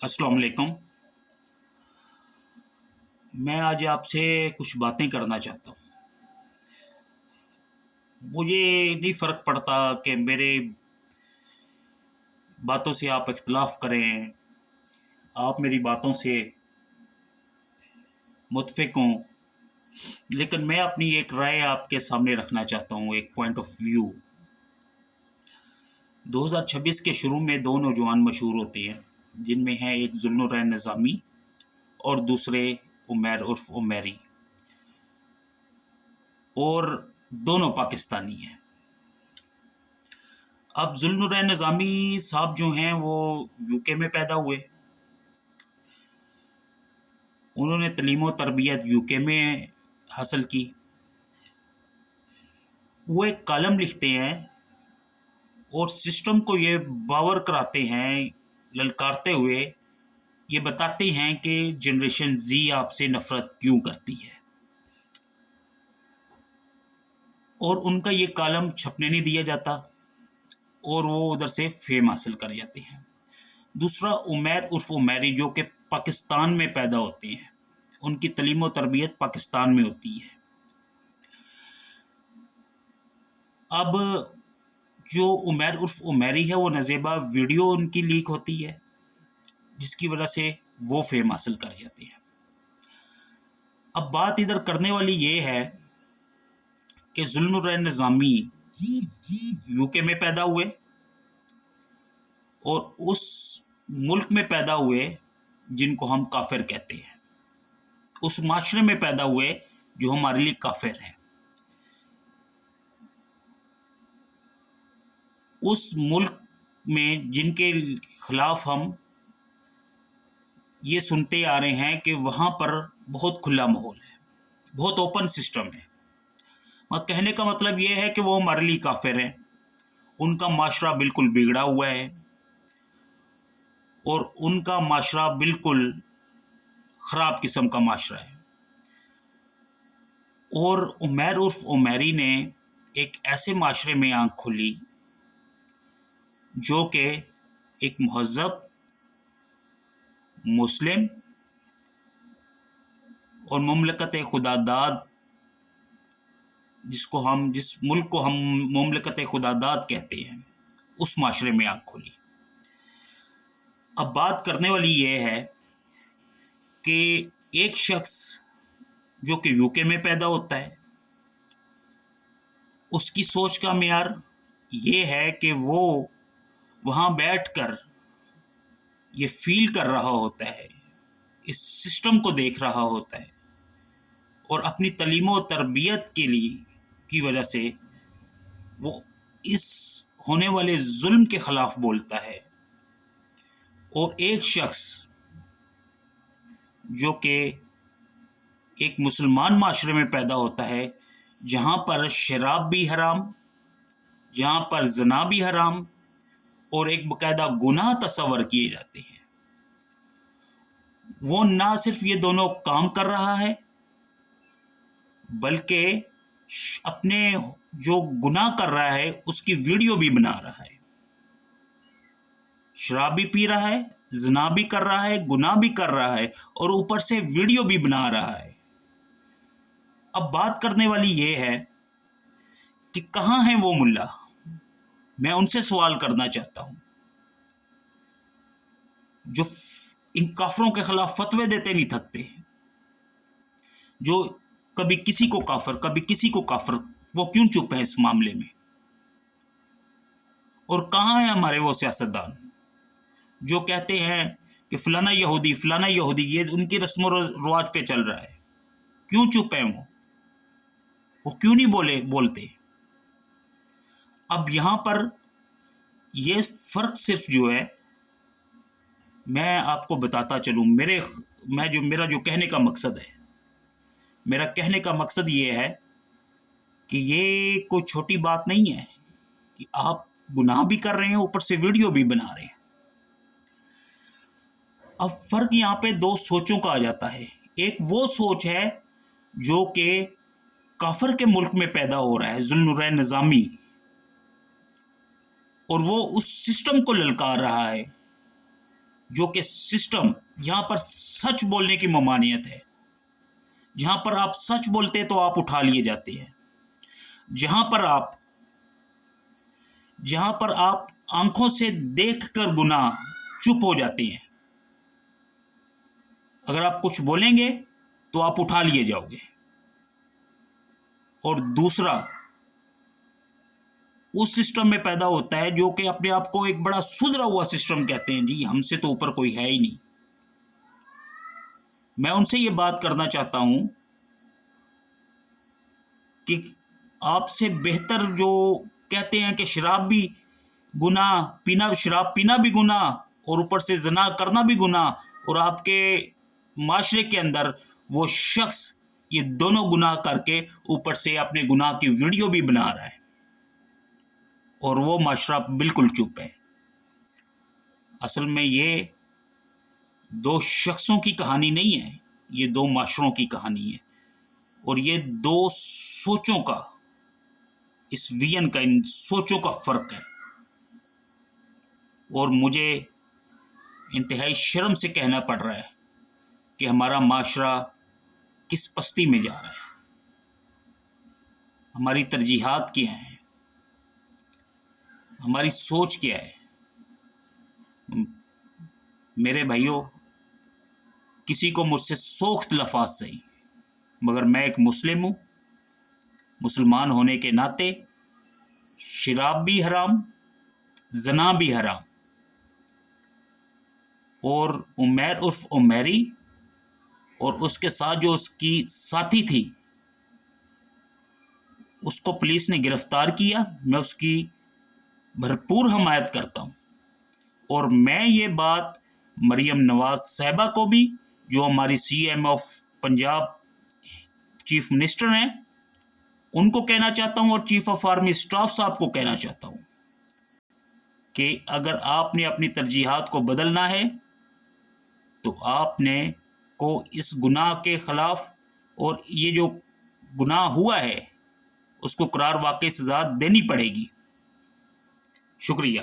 अस्सलाम वालेकुम। मैं आज आपसे कुछ बातें करना चाहता हूँ। मुझे नहीं फ़र्क पड़ता कि मेरे बातों से आप इख्तिलाफ़ करें, आप मेरी बातों से मुत्फ़िक़ हों, लेकिन मैं अपनी एक राय आपके सामने रखना चाहता हूँ, एक पॉइंट ऑफ व्यू। 2026 के शुरू में 2 नौजवान मशहूर होते हैं, जिनमें हैं एक ज़ुल्नुरैन निज़ामी और दूसरे उमैर उर्फ़ उमैरी, और दोनों पाकिस्तानी हैं। अब ज़ुल्नुरैन निज़ामी साहब जो हैं वो यूके में पैदा हुए। उन्होंने तालीम व तरबियत यूके में हासिल की। वो एक कॉलम लिखते हैं और सिस्टम को ये बावर कराते हैं, ललकारते हुए ये बताते हैं कि जनरेशन ज़ी आपसे नफ़रत क्यों करती है, और उनका ये कॉलम छपने नहीं दिया जाता और वो उधर से फेम हासिल कर जाते हैं। दूसरा उमैर उर्फ़ उमैरी, जो कि पाकिस्तान में पैदा होते हैं, उनकी तालीम व तरबियत पाकिस्तान में होती है। अब जो उमैर उर्फ़ उमैरी है, वो नज़ेबा वीडियो उनकी लीक होती है, जिसकी वजह से वो फेम हासिल कर जाते हैं। अब बात इधर करने वाली ये है कि ज़ुल्नुरैन निज़ामी यूके में पैदा हुए और उस मुल्क में पैदा हुए जिनको हम काफिर कहते हैं, उस माशरे में पैदा हुए जो हमारे लिए काफिर हैं। उस मुल्क में जिनके खिलाफ हम ये सुनते आ रहे हैं कि वहाँ पर बहुत खुला माहौल है, बहुत ओपन सिस्टम है। मगर कहने का मतलब ये है कि वो हमारे लिए काफिर हैं, उनका माशरा बिल्कुल बिगड़ा हुआ है और उनका माशरा बिल्कुल ख़राब किस्म का माशरा है। और उमैर उर्फ़ उमैरी ने एक ऐसे माशरे में आँख खोली जो कि एक महज़्ज़ब, मुस्लिम और मुमलकत खुदादाद, जिस मुल्क को हम मुमलकत खुदादाद कहते हैं, उस माशरे में आँख खोली। अब बात करने वाली ये है कि एक शख्स जो कि यूके में पैदा होता है, उसकी सोच का मेयार ये है कि वो वहाँ बैठकर ये फील कर रहा होता है, इस सिस्टम को देख रहा होता है, और अपनी तालीम और तरबियत के लिए की वजह से वो इस होने वाले जुल्म के ख़िलाफ़ बोलता है। और एक शख्स जो कि एक मुसलमान माशरे में पैदा होता है, जहाँ पर शराब भी हराम, जहाँ पर ज़ना भी हराम और एक बाकायदा गुनाह तस्वर किए जाते हैं, वो ना सिर्फ ये दोनों काम कर रहा है बल्कि अपने जो गुनाह कर रहा है उसकी वीडियो भी बना रहा है। शराब भी पी रहा है, ज़ना भी कर रहा है, गुनाह भी कर रहा है और ऊपर से वीडियो भी बना रहा है। अब बात करने वाली ये है कि कहाँ है वो मुल्ला। मैं उनसे सवाल करना चाहता हूँ जो इन काफरों के खिलाफ फतवे देते नहीं थकते, जो कभी किसी को काफिर कभी किसी को काफिर, वो क्यों चुप है इस मामले में? और कहाँ हैं हमारे वो सियासतदान जो कहते हैं कि फलाना यहूदी, ये उनकी रस्म रिवाज पे चल रहा है? क्यों चुप हैं वो क्यों नहीं बोलते? अब यहाँ पर ये फ़र्क सिर्फ जो है, मैं आपको बताता चलूँ, मेरा जो कहने का मकसद है, मेरा कहने का मकसद ये है कि ये कोई छोटी बात नहीं है कि आप गुनाह भी कर रहे हैं, ऊपर से वीडियो भी बना रहे हैं। अब फ़र्क यहाँ पे दो सोचों का आ जाता है। एक वो सोच है जो कि काफिर के मुल्क में पैदा हो रहा है, ज़ुल्नुरैन निज़ामी, और वो उस सिस्टम को ललकार रहा है جو کہ سسٹم جہاں پر سچ بولنے کی ممانعت ہے، جہاں پر آپ سچ بولتے تو آپ اٹھا لیے جاتے ہیں، جہاں پر آپ آنکھوں سے دیکھ کر گناہ چپ ہو جاتے ہیں، اگر آپ کچھ بولیں گے تو آپ اٹھا لیے جاؤ گے۔ اور دوسرا اس سسٹم میں پیدا ہوتا ہے جو کہ اپنے آپ کو ایک بڑا سدھرا ہوا سسٹم کہتے ہیں، جی ہم سے تو اوپر کوئی ہے ہی نہیں۔ میں ان سے یہ بات کرنا چاہتا ہوں کہ آپ سے بہتر جو کہتے ہیں کہ شراب پینا بھی گناہ اور اوپر سے زنا کرنا بھی گناہ، اور آپ کے معاشرے کے اندر وہ شخص یہ دونوں گناہ کر کے اوپر سے اپنے گناہ کی ویڈیو بھی بنا رہا ہے، اور وہ معاشرہ بالکل چپ ہے۔ اصل میں یہ دو شخصوں کی کہانی نہیں ہے، یہ دو معاشروں کی کہانی ہے، اور یہ دو سوچوں کا، اس ویژن کا، ان سوچوں کا فرق ہے۔ اور مجھے انتہائی شرم سے کہنا پڑ رہا ہے کہ ہمارا معاشرہ کس پستی میں جا رہا ہے، ہماری ترجیحات کیا ہیں، ہماری سوچ کیا ہے۔ میرے بھائیوں، کسی کو مجھ سے سوخت لفاظ صحیح، مگر میں ایک مسلم ہوں، مسلمان ہونے کے ناطے شراب بھی حرام، زنا بھی حرام، اور عمیر عرف عمیری اور اس کے ساتھ جو اس کی ساتھی تھی اس کو پولیس نے گرفتار کیا، میں اس کی بھرپور حمایت کرتا ہوں۔ اور میں یہ بات مریم نواز صاحبہ کو بھی، جو ہماری C M of Punjab chief minister ہیں، ان کو کہنا چاہتا ہوں، اور چیف آف آرمی اسٹاف صاحب کو کہنا چاہتا ہوں کہ اگر آپ نے اپنی ترجیحات کو بدلنا ہے تو آپ نے کو اس گناہ کے خلاف، اور یہ جو گناہ ہوا ہے اس کو قرار واقع سزا دینی پڑے گی۔ شکریہ۔